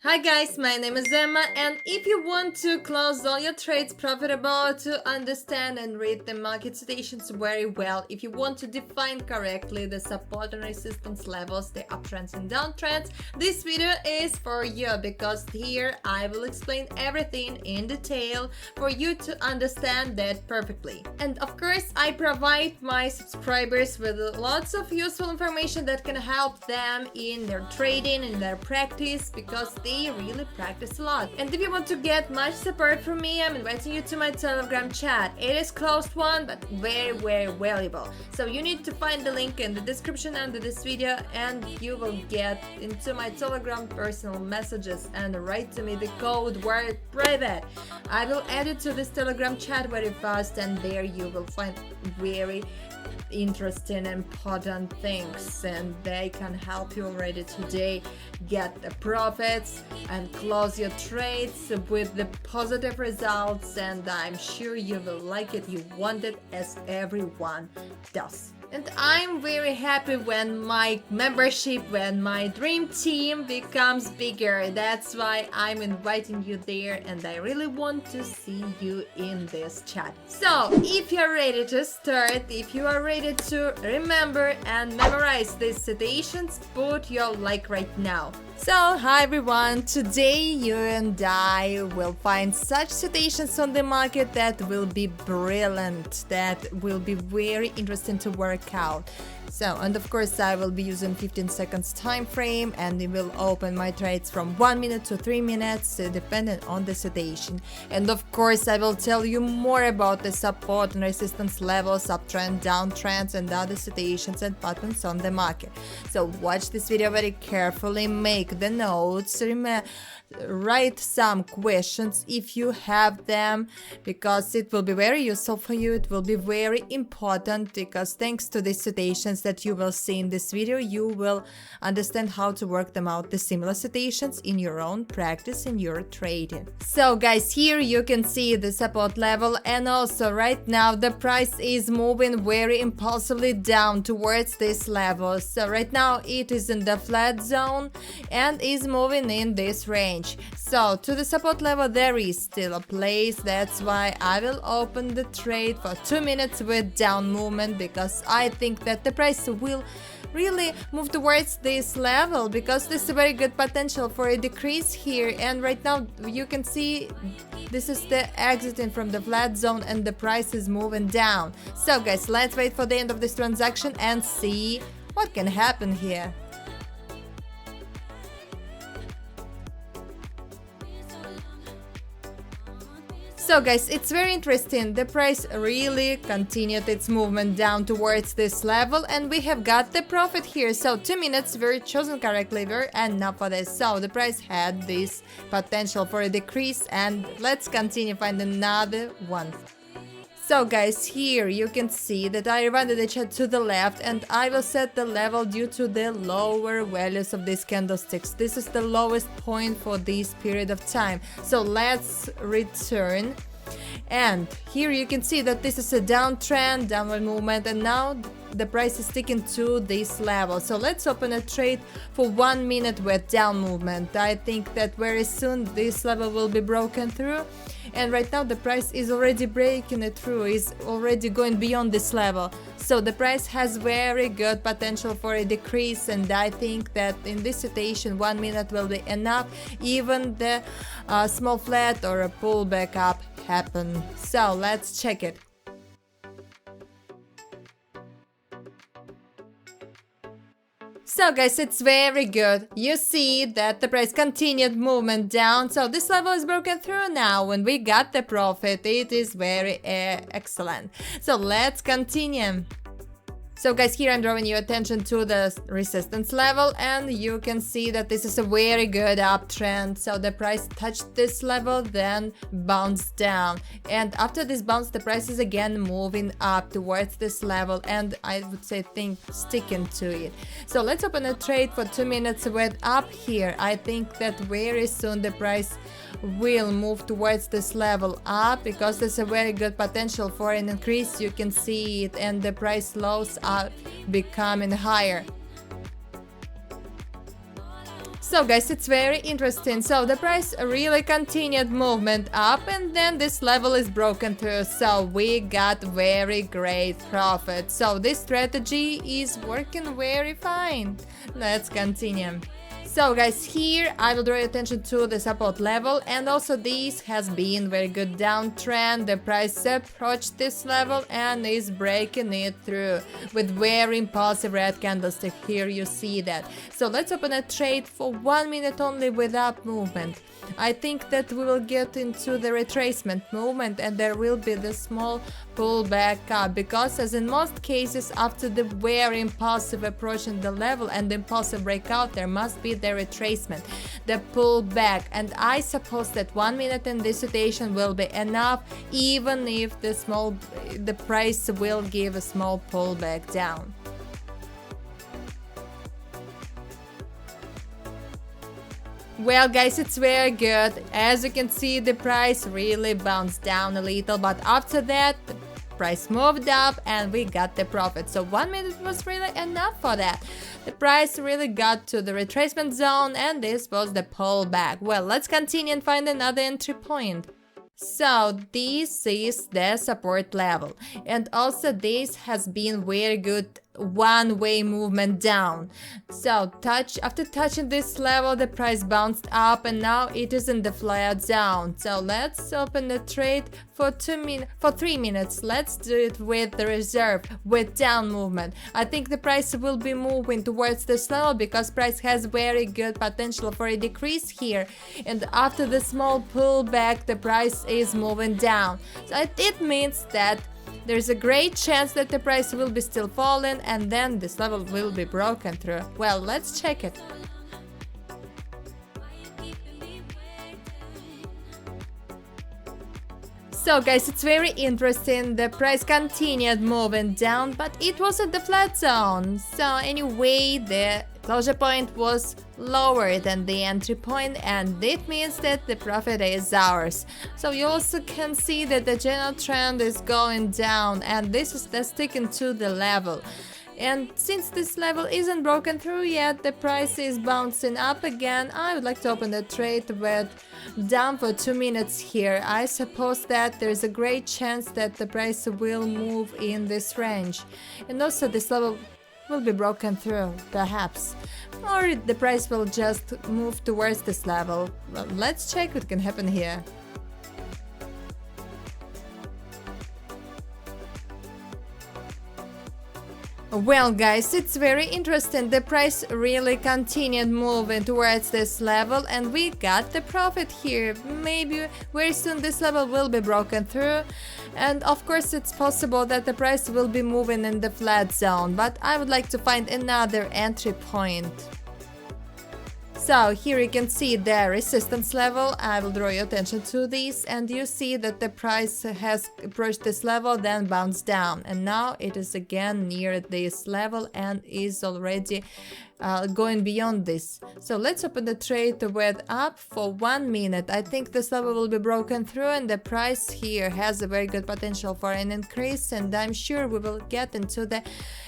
Hi guys, my name is Emma, and if you want to close all your trades profitable, to understand and read the market situations very well, if you want to define correctly the support and resistance levels, the uptrends and downtrends, this video is for you because here I will explain everything in detail for you to understand that perfectly. And of course, I provide my subscribers with lots of useful information that can help them in their trading, in their practice, because they really practice a lot. And if you want to get much support from me, I'm inviting you to my Telegram chat. It is closed one, but very valuable. So you need to find the link in the description under this video, and you will get into my Telegram personal messages and write to me the code word private. I will add it to this Telegram chat very fast, and there you will find very interesting and important things, and they can help you already today get the profits and close your trades with the positive results. And I'm sure you will like it. You want it, as everyone does. And I'm very happy when my membership, when my dream team becomes bigger. That's why I'm inviting you there, and I really want to see you in this chat. So, if you're ready to start, if you are ready to remember and memorize these citations, put your like right now. So, hi everyone, today you and I will find such citations on the market that will be brilliant, that will be very interesting to work out. So, and of course I will be using 15 seconds time frame, and it will open my trades from 1 minute to 3 minutes depending on the citation. And of course I will tell you more about the support and resistance levels, uptrend, downtrends, and other citations and patterns on the market. So watch this video very carefully, make the notes, write some questions if you have them, because it will be very useful for you. It will be very important, because thanks to these citations that you will see in this video, you will understand how to work them out, the similar citations, in your own practice, in your trading. So guys, here you can see the support level, and also right now the price is moving very impulsively down towards this level. So right now it is in the flat zone and is moving in this range. So to the support level there is still a place. That's why I will open the trade for 2 minutes with down movement, because I think that the price will really move towards this level, because there's a very good potential for a decrease here. And right now you can see this is the exiting from the flat zone, and the price is moving down. So guys, let's wait for the end of this transaction and see what can happen here. So guys, it's very interesting. The price really continued its movement down towards this level, and we have got the profit here. So 2 minutes were chosen correctly, were enough for this. So the price had this potential for a decrease, and let's continue find another one. So guys, here you can see that I rewind the chart to the left, and I will set the level due to the lower values of these candlesticks. This is the lowest point for this period of time. So let's return. And here you can see that this is a downtrend, downward movement, and now the price is sticking to this level. So let's open a trade for 1 minute with down movement. I think that very soon this level will be broken through, and right now the price is already breaking it through, is already going beyond this level. So the price has very good potential for a decrease, and I think that in this situation 1 minute will be enough, even the small flat or a pullback up happen. So let's check it. So guys, it's very good. You see that the price continued movement down, so this level is broken through now. When we got the profit, it is very excellent. So let's continue. So guys, here I'm drawing your attention to the resistance level, and you can see that this is a very good uptrend. So the price touched this level, then bounced down, and after this bounce the price is again moving up towards this level, and I would say sticking to it. So let's open a trade for 2 minutes with up here. I think that very soon the price will move towards this level up, because there's a very good potential for an increase. You can see it, and the price lows are becoming higher. So guys, it's very interesting. So the price really continued movement up, and then this level is broken through. So we got very great profit. So this strategy is working very fine. Let's continue. So guys, here I will draw your attention to the support level, and also this has been very good downtrend. The price approached this level and is breaking it through with very impulsive red candlestick. Here you see that. So let's open a trade for 1 minute only with up movement. I think that we will get into the retracement movement and there will be the small pullback up, because as in most cases after the very impulsive approach in the level and the impulsive breakout, there must be the retracement, the pullback, and I suppose that 1 minute in this situation will be enough, even if the price will give a small pullback down. Well guys, it's very good. As you can see, the price really bounced down a little, but after that the price moved up and we got the profit. So 1 minute was really enough for that. The price really got to the retracement zone and this was the pullback. Well, let's continue and find another entry point. So this is the support level, and also this has been very good one-way movement down. So after touching this level, the price bounced up and now it is in the flat zone. So let's open the trade for 3 minutes. Let's do it with the reserve, with down movement. I think the price will be moving towards this level because price has very good potential for a decrease here, and after the small pullback the price is moving down. So it means that there's a great chance that the price will be still falling and then this level will be broken through. Well, let's check it. So guys, it's very interesting. The price continued moving down, but it was at the flat zone. So anyway, the closure point was lower than the entry point, and it means that the profit is ours. So you also can see that the general trend is going down, and this is sticking to the level. And since this level isn't broken through yet, the price is bouncing up again. I would like to open the trade with down for 2 minutes here. I suppose that there's a great chance that the price will move in this range, and also this level will be broken through, perhaps, or the price will just move towards this level. Well, let's check what can happen here. Well guys, it's very interesting. The price really continued moving towards this level and we got the profit here. Maybe very soon this level will be broken through, and of course it's possible that the price will be moving in the flat zone, but I would like to find another entry point. So here you can see the resistance level. I will draw your attention to this, and you see that the price has approached this level, then bounced down, and now it is again near this level and is already going beyond this. So let's open the trade with up for 1 minute. I think this level will be broken through and the price here has a very good potential for an increase, and I'm sure we will get into the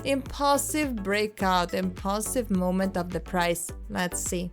impulsive breakout, impulsive movement of the price. Let's see.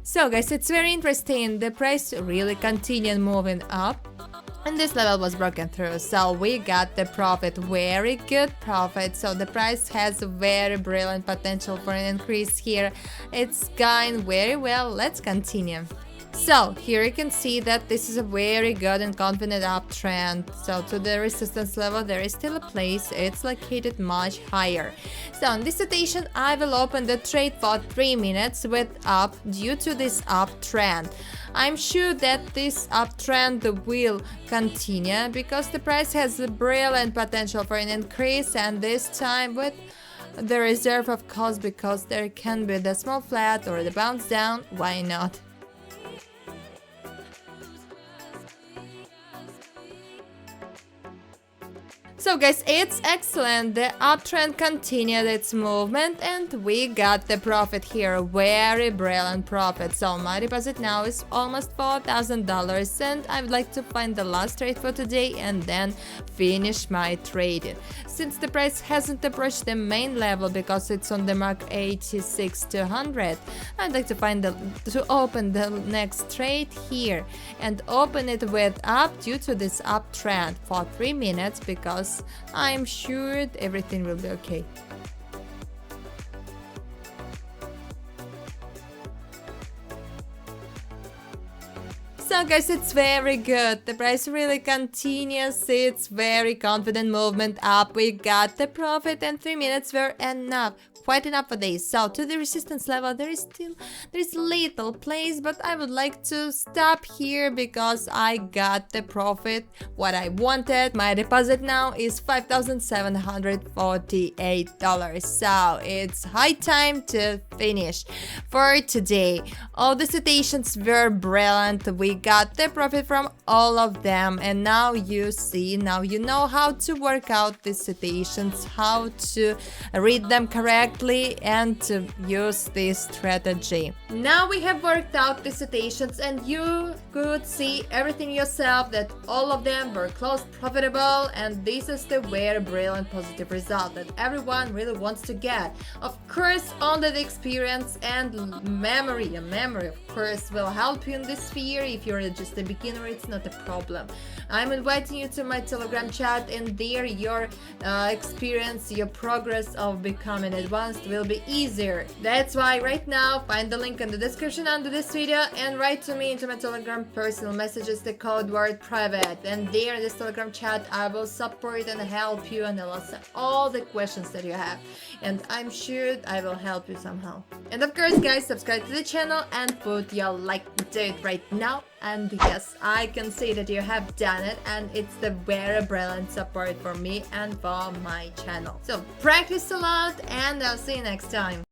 So guys, it's very interesting. The price really continued moving up and this level was broken through, so we got the profit, very good profit. So the price has a very brilliant potential for an increase here. It's going very well. Let's continue. So here you can see that this is a very good and confident uptrend. So to the resistance level there is still a place, it's located much higher. So in this situation I will open the trade for 3 minutes with up due to this uptrend. I'm sure that this uptrend will continue because the price has a brilliant potential for an increase, and this time with the reserve of course, because there can be the small flat or the bounce down, why not? So guys, it's excellent. The uptrend continued its movement and we got the profit here. Very brilliant profit. So my deposit now is almost $4,000 and I would like to find the last trade for today and then finish my trading. Since the price hasn't approached the main level because it's on the mark 86,200, I'd like to open the next trade here and open it with up due to this uptrend for 3 minutes because I'm sure everything will be okay. So guys, it's very good. The price really continues. It's very confident movement up. We got the profit and 3 minutes were enough. Quite enough for this. So to the resistance level there is little place, but I would like to stop here because I got the profit what I wanted. My deposit now is $5,748. So it's high time to finish for today. All the citations were brilliant. We got the profit from all of them and now you know how to work out these citations, how to read them correctly and to use this strategy. Now we have worked out the citations and you could see everything yourself that all of them were close profitable, and this is the very brilliant positive result that everyone really wants to get. Of course, only the experience and memory of course will help you in this sphere. If you're just a beginner, it's not a problem. I'm inviting you to my Telegram chat and there your experience, your progress of becoming advanced will be easier. That's why right now find the link in the description under this video and write to me into my Telegram personal messages the code word private, and there in this Telegram chat I will support and help you and I'll answer all the questions that you have, and I'm sure I will help you somehow. And of course guys, subscribe to the channel and put your like. Do it right now. And yes, I can see that you have done it and it's the very brilliant support for me and for my channel. So practice a lot and I'll see you next time.